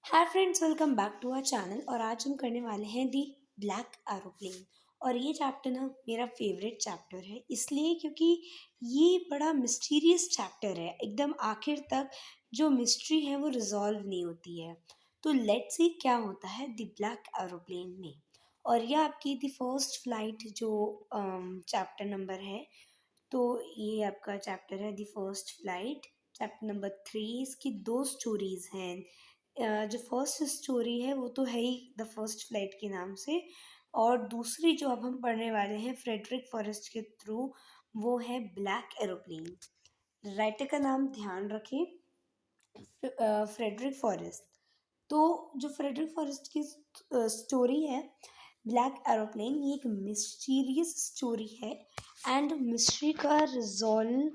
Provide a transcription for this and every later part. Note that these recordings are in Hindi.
Hi friends, welcome back to our channel. और आज हम करने वाले हैं दी ब्लैक एरोप्लेन। और ये चैप्टर ना मेरा फेवरेट चैप्टर है, इसलिए क्योंकि ये बड़ा मिस्टीरियस चैप्टर है। एकदम आखिर तक जो मिस्ट्री है वो रिजॉल्व नहीं होती है। तो लेट्स सी क्या होता है दी ब्लैक एरोप्लेन में। और यह आपकी दी फर्स्ट फ्लाइट जो चैप्टर नंबर है। तो ये आपका चैप्टर है the first flight. Chapter number 3, इसकी दो स्टोरीज हैं। जो फर्स्ट स्टोरी है वो तो है ही द फर्स्ट फ्लाइट के नाम से। और दूसरी जो अब हम पढ़ने वाले हैं फ्रेडरिक फॉरेस्ट के थ्रू, वो है ब्लैक एरोप्लेन। राइटर का नाम ध्यान रखें, फ्रेडरिक फॉरेस्ट। तो जो फ्रेडरिक फॉरेस्ट की स्टोरी है ब्लैक एरोप्लेन, ये एक मिस्टीरियस स्टोरी है। एंड मिस्ट्री का रिजोल्यूशन,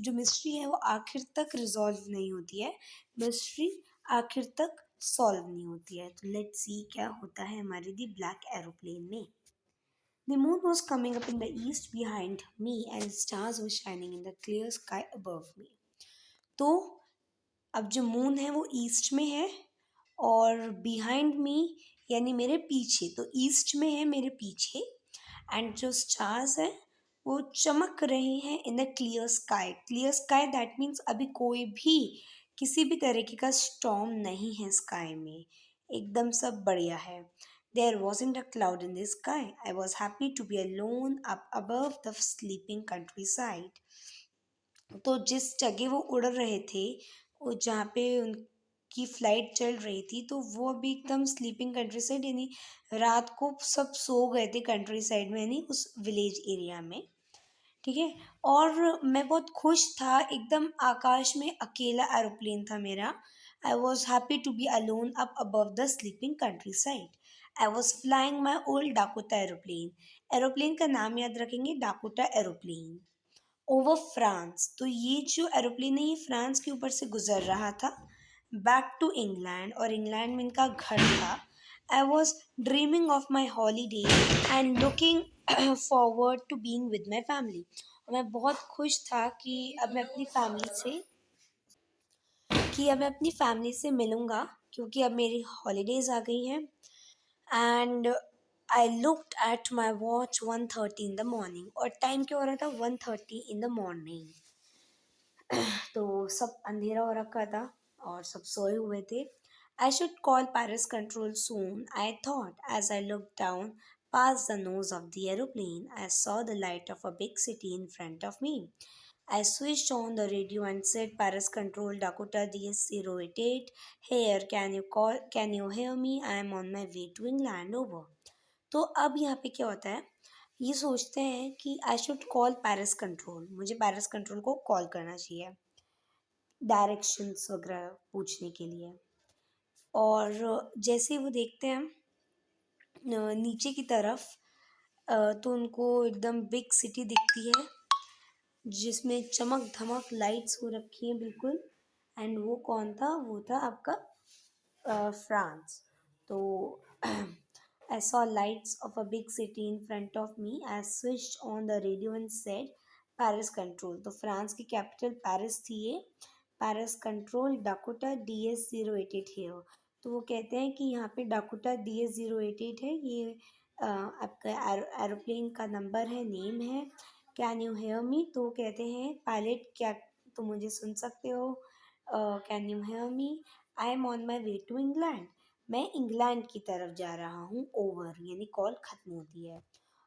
जो मिस्ट्री है वो आखिर तक रिजॉल्व नहीं होती है। मिस्ट्री आखिर तक सॉल्व नहीं होती है। तो लेट्स सी क्या होता है हमारी दी ब्लैक एरोप्लेन में। The moon was coming up in the east behind me and stars were shining in the clear sky above me. तो अब जो मून है वो ईस्ट में है और बिहाइंड मी यानी मेरे पीछे, तो ईस्ट में है मेरे पीछे। एंड जो स्टार्स हैं वो चमक रहे हैं in the clear sky. Clear sky that means अभी कोई भी किसी भी तरीके का स्टॉर्म नहीं है स्काई में, एकदम सब बढ़िया है। There wasn't a cloud in the sky, I was happy to be alone up above the sleeping countryside. तो जिस जगह वो उड़ रहे थे, वो जहाँ पे उनकी फ्लाइट चल रही थी, तो वो अभी एकदम स्लीपिंग कंट्री साइड, यानी रात को सब सो गए थे कंट्री साइड में, यानी उस विलेज एरिया में। ठीक है। और मैं बहुत खुश था, एकदम आकाश में अकेला एरोप्लेन था मेरा। I was happy to be alone up above the sleeping countryside. I was flying my old Dakota aeroplane. Aeroplane का नाम याद रखेंगे, डाकोटा एरोप्लेन। ओवर फ्रांस, तो ये जो एरोप्लेन है ये फ्रांस के ऊपर से गुजर रहा था बैक टू इंग्लैंड, और इंग्लैंड में इनका घर था। I was dreaming of my holiday and looking forward to being with my family. और मैं बहुत खुश था कि अब मैं अपनी फैमिली से मिलूँगा, क्योंकि अब मेरी हॉलीडेज़ आ गई हैं। And I looked at my watch 1:30 in the morning, और टाइम क्या हो रहा था, 1:30 इन द मॉर्निंग। तो सब अंधेरा हो रखा था और सब सोए हुए थे। I should call Paris control soon, I thought as I look down past the nose of the aeroplane. I saw the light of a big city in front of me. I switched on the radio and said, Paris Control, Dakota DS088. Here, can you hear me? I am on my way to England, over. तो अब यहाँ पे क्या होता है, ये सोचते हैं कि आई शुड कॉल पैरिस कंट्रोल, मुझे पैरिस कंट्रोल को कॉल करना चाहिए डायरेक्शंस वगैरह पूछने के लिए। और जैसे ही वो देखते हैं नीचे की तरफ, तो उनको एकदम बिग सिटी दिखती है जिसमें चमक धमक लाइट्स हो रखी हैं बिल्कुल। एंड वो कौन था, वो था आपका फ्रांस। तो I saw lights of a big city in front of me. I switched on the radio and said, Paris Control. तो फ्रांस की कैपिटल पेरिस थी ये। Paris control, Dakota DS088 here. तो वो कहते हैं कि यहाँ पे डाकोटा DS088 है, ये आपका एरोप्लेन का नंबर है, नेम है। कैन यू हेयर मी, तो वो कहते हैं पायलट क्या तुम मुझे सुन सकते हो। Can you hear me, I am on my way to England, मैं इंग्लैंड की तरफ जा रहा हूँ, ओवर यानी कॉल खत्म होती है।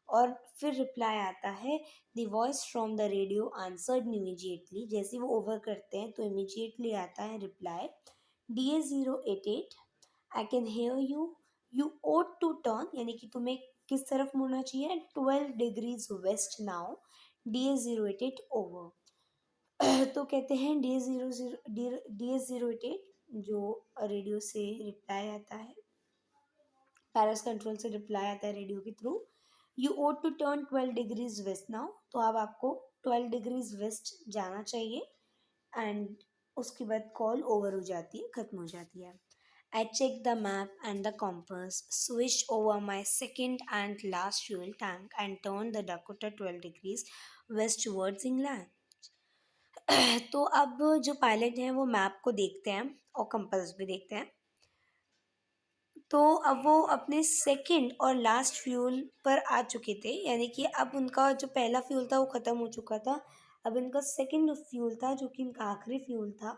और फिर रिप्लाई आता है, the voice from the radio answered immediately. जैसे वो ओवर करते हैं तो इमीजिएटली आता है reply, DS088, I can hear you, you ought to turn, यानी कि तुम्हें किस तरफ मुड़ना चाहिए, 12 degrees west now, DS088 over. तो कहते हैं DS088, जो रेडियो से रिप्लाई आता है, पैरिस कंट्रोल से रिप्लाई आता है रेडियो के through, you ought to turn 12 degrees west now, तो अब आपको 12 डिग्रीज वेस्ट जाना चाहिए। एंड उसके बाद कॉल ओवर हो जाती है, खत्म हो जाती है। I check the map and the compass, switch over my second and last fuel tank and turn the Dakota 12 degrees west towards England. तो अब जो पायलट हैं वो मैप को देखते हैं और कंपास भी देखते हैं। तो अब वो अपने सेकंड और लास्ट फ्यूल पर आ चुके थे, यानी कि अब उनका जो पहला फ्यूल था वो ख़त्म हो चुका था। अब इनका सेकंड फ्यूल था जो कि इनका आखिरी फ्यूल था।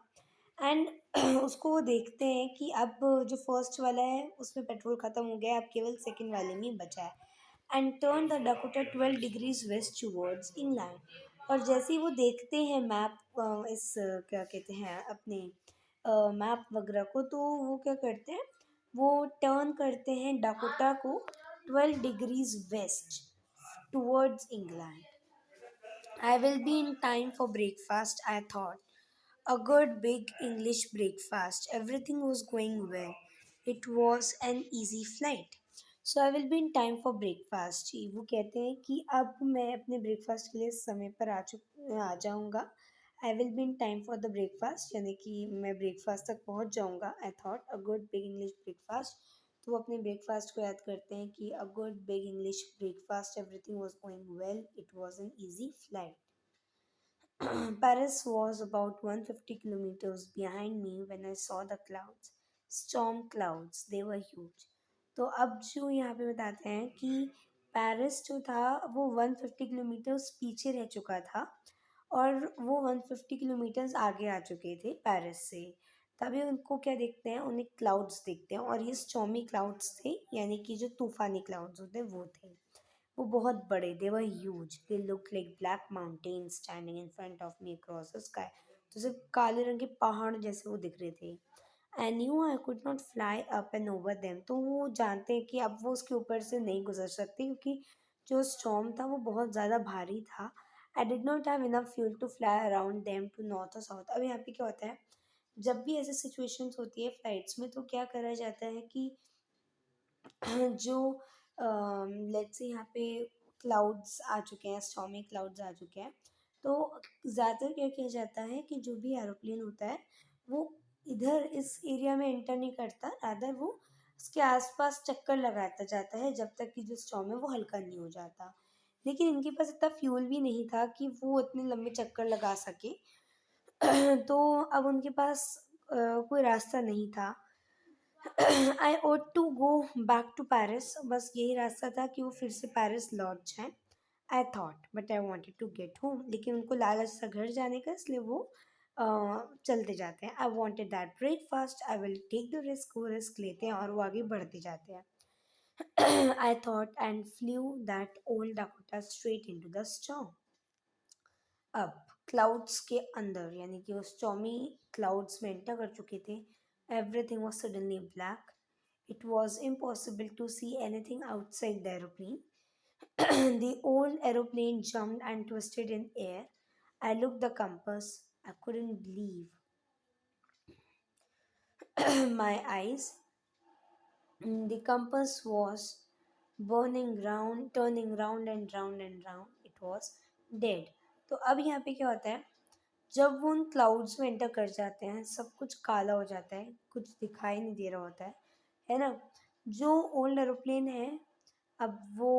एंड उसको वो देखते हैं कि अब जो फर्स्ट वाला है उसमें पेट्रोल ख़त्म हो गया है, अब केवल सेकंड वाले में ही बचा है। And turn the Dakota 12 degrees west towards England. और जैसे ही वो देखते हैं मैप, क्या कहते हैं अपने मैप वगैरह को, तो वो क्या करते हैं, वो टर्न करते हैं डाकोटा को 12 degrees west towards England. I will be in time for breakfast, I thought. A good big English breakfast. Everything was going well. It was an easy flight. So I will be in time for breakfast. जी वो कहते हैं कि अब मैं अपने ब्रेकफास्ट के लिए समय पर आ जाऊंगा। I will be in time for the breakfast, यानी कि मैं ब्रेकफास्ट तक पहुंच जाऊंगा। I thought a good big English breakfast. तो वो अपने ब्रेकफास्ट को याद करते हैं कि a good big English breakfast, everything was going well, it was an easy flight. Paris was about 150 kilometers behind me when I saw the clouds. Storm clouds, they were huge. तो अब जो यहाँ पे बताते हैं कि पेरिस जो था वो 150 किलोमीटर्स पीछे रह चुका था, और वो 150 किलोमीटर्स आगे आ चुके थे पेरिस से। तभी उनको क्या देखते हैं, उन्हें क्लाउड्स दिखते हैं, और ये स्टॉर्मी क्लाउड्स थे, यानी कि जो तूफानी क्लाउड्स होते हैं वो थे। वो बहुत बड़े, they were huge, they look like black mountains standing in front of me across the sky. तो सिर्फ काले रंग के पहाड़ जैसे वो दिख रहे थे। I knew I could not fly up and over them. तो वो जानते हैं कि अब वो उसके ऊपर से नहीं गुजर सकते, क्योंकि जो स्टॉर्म था वो बहुत ज़्यादा भारी था। I did not have enough fuel to fly around them to north और साउथ। अब यहाँ पे क्या होता है, जब भी ऐसी सिचुएशंस होती है फ्लाइट्स में, तो क्या करा जाता है कि जो लेट्स से यहाँ पे क्लाउड्स आ चुके हैं, स्टॉर्मी क्लाउड्स आ चुके हैं, तो ज़्यादातर क्या किया जाता है कि जो भी एरोप्लेन होता है वो इधर इस एरिया में एंटर नहीं करता, रादर वो उसके आसपास चक्कर लगाता जाता है जब तक कि जो स्टॉर्म है वो हल्का नहीं हो जाता। लेकिन इनके पास इतना फ्यूल भी नहीं था कि वो इतने लंबे चक्कर लगा सके। तो अब उनके पास कोई रास्ता नहीं था। I ought to go back to Paris. बस यही रास्ता था कि वो फिर से पेरिस लौट जाएं। I thought but I wanted to get home. लेकिन उनको लालच था घर जाने का, इसलिए वो चलते जाते हैं। I wanted that breakfast, I will take the risk. वो रिस्क लेते हैं और वो आगे बढ़ते जाते हैं। I thought and flew that old Dakota straight into the storm. अब क्लाउड्स के अंदर, यानी कि वो स्टॉर्मी क्लाउड्स में एंटर कर चुके थे। Everything was suddenly black. It was impossible to see anything outside the aeroplane. The old aeroplane jumped and twisted in air. I looked the compass. I couldn't believe my eyes. The compass was burning round, turning round and round and round. It was dead. तो अब यहाँ पे क्या होता है, जब वो उन क्लाउड्स में एंटर कर जाते हैं सब कुछ काला हो जाता है, कुछ दिखाई नहीं दे रहा होता है ना। जो ओल्ड एरोप्लेन है, अब वो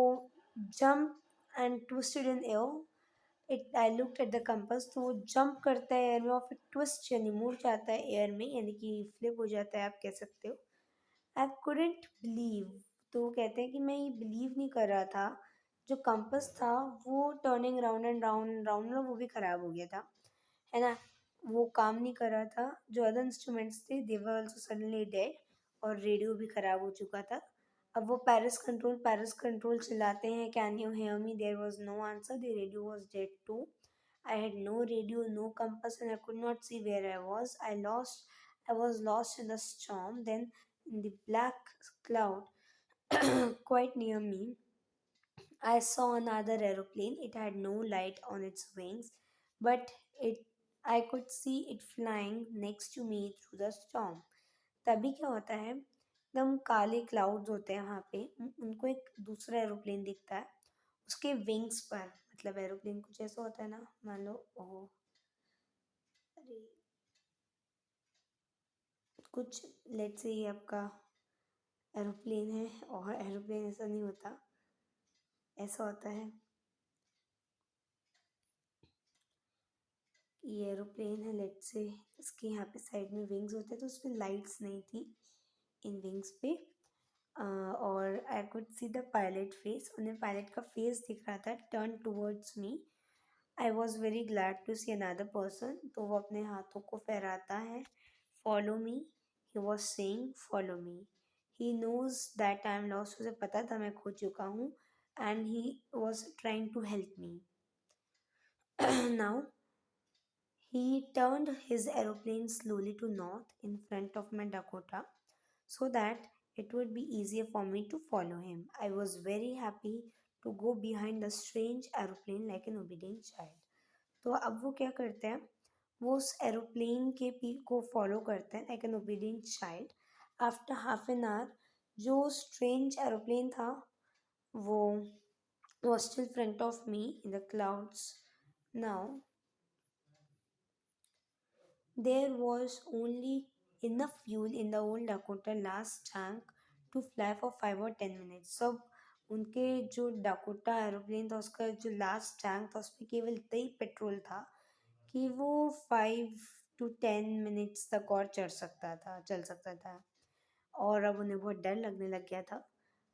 jump and twisted in air. It I looked at the compass. तो वो जंप करता है एयर में और फिर ट्विस्ट यानी मुड़ जाता है एयर में, यानी कि फ्लिप हो जाता है, आप कह सकते हो। आई couldn't बिलीव। तो वो कहते हैं कि मैं ये बिलीव नहीं कर रहा था, जो कंपास था वो turning round and round and round, वो भी ख़राब हो गया था, है ना। वो काम नहीं कर रहा था। जो अदर इंस्ट्रूमेंट्स थे दे वर ऑल्सो सडनली डेड, और रेडियो भी ख़राब हो चुका था। अब वो पेरिस कंट्रोल चिल्लाते हैं, can you hear me? There was no answer, the radio was dead too. I had no radio, no compass, and I could not see where I was. I was lost in the storm. Then, in the black cloud quite near me, I saw another aeroplane. It had no light on its wings, but it I could see it flying next to me through the storm. तभी क्या होता है, एकदम काले क्लाउड्स होते हैं वहाँ पे, उनको एक दूसरा एरोप्लेन दिखता है उसके विंग्स पर। मतलब एरोप्लेन कुछ ऐसा होता है ना, मान लो ओ, अरे कुछ लेट्स से ये आपका एरोप्लेन है, और एरोप्लेन ऐसा नहीं होता, ऐसा होता है ये एरोप्लेन है, लेट्स से इसके यहाँ पे साइड में विंग्स होते हैं, तो उसमें लाइट्स नहीं थी इन विंग्स पे। और I could see the pilot face, उन्हें पायलट का फेस दिख रहा था turn towards me. I was very glad to see another person, तो वो अपने हाथों को फहराता है। Follow me, he was saying follow me. He knows that I am lost, उसे पता था मैं खो चुका हूँ। And he was trying to help me. Now he turned his aeroplane slowly to north in front of my Dakota so that it would be easier for me to follow him. I was very happy to go behind the strange aeroplane like an obedient child. तो अब वो क्या करते हैं, वो उस एरोप्लेन के पी को फॉलो करते हैं like an obedient child. After half an hour जो स्ट्रेंज एरोप्लेन था वो was still front of me in the clouds. Now there was only enough fuel in the old Dakota last tank to fly for 5 or 10 minutes. सब उनके जो डाकोटा एरोप्लेन था उसका जो लास्ट टैंक था उसमें केवल इतना ही पेट्रोल था कि वो 5 to 10 मिनट्स तक और चल सकता था। और अब उन्हें बहुत डर लगने लग गया था।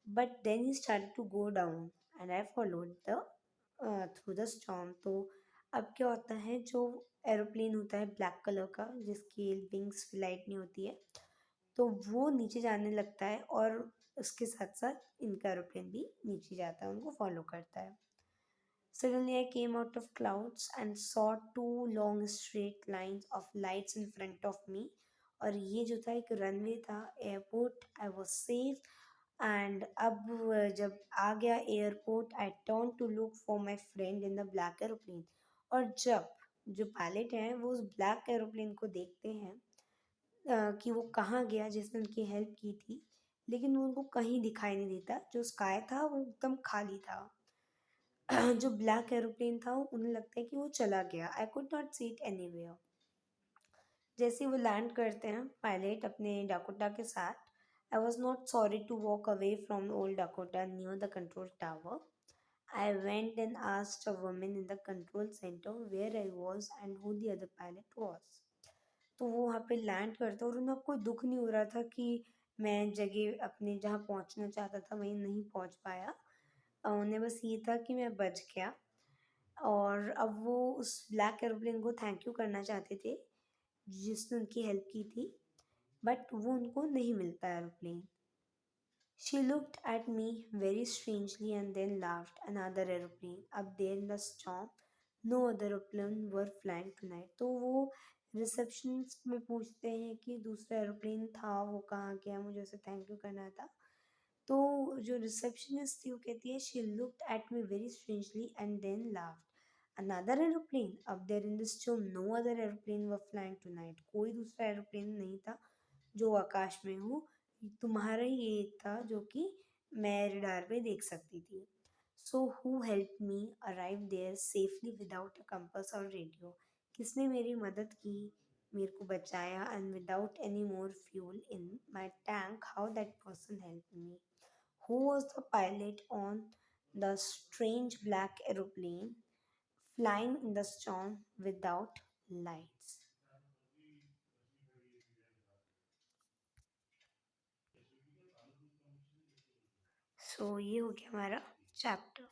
But then he start to go down and I followed the through the storm. तो अब क्या होता है, जो एरोप्लेन होता है ब्लैक कलर का जिसकी विंग्स लाइट नहीं होती है, तो वो नीचे जाने लगता है और उसके साथ साथ इनका एरोप्लेन भी नीचे जाता है, उनको फॉलो करता है। Suddenly, I came out of clouds and saw two long straight lines of lights in front of me. और ये जो था एक रनवे था, airport. I was safe. And अब जब आ गया airport, I turn to look for my friend in the black aeroplane. और जब जो पायलट हैं वो उस ब्लैक एरोप्लेन को देखते हैं कि वो कहाँ गया जिसने उनकी हेल्प की थी, लेकिन वो उनको कहीं दिखाई नहीं देता। जो स्काई था वो एकदम खाली था। जो ब्लैक एरोप्लेन था उन्हें लगता है कि वो चला गया। I could not see it anywhere. जैसे ही वो लैंड करते हैं पायलट अपने डाकोटा के साथ, I was not sorry to walk away from old Dakota near the control tower. I went and asked a woman in the control centre where I was and who the other pilot was. तो वो वहाँ पे लैंड करते और उन्हें कोई दुख नहीं हो रहा था कि मैं जगह अपने जहाँ पहुँचना चाहता था वहीं नहीं पहुँच पाया। उन्हें बस ये था कि मैं बच गया। और अब वो उस ब्लैक एरोप्लेन को थैंक यू करना चाहते थे जिसने उनकी हेल्प की थी, बट वो उनको नहीं मिलता aeroplane. She looked at me very strangely and then laughed. Another aeroplane. Up there in the storm, no other aeroplane were flying tonight. तो वो रिसेप्शनिस्ट में पूछते हैं कि दूसरा एरोप्लेन था वो कहाँ गया, मुझे उसे थैंक यू करना था। तो जो रिसेप्शनिस्ट थी वो कहती है she looked at me very strangely and then laughed. Another aeroplane up there in this storm no other aeroplane were flying tonight. कोई दूसरा एरोप्लेन नहीं था जो आकाश में हो, तुम्हारा ही ये था जो कि मैं रडार पे देख सकती थी। So who help me arrive there safely without a compass और रेडियो। किसने मेरी मदद की, मेरे को बचाया, and without any more fuel in my tank, how that person help me. Who was the pilot on the strange black aeroplane flying in the storm without lights? So ये हो गया हमारा चैप्टर।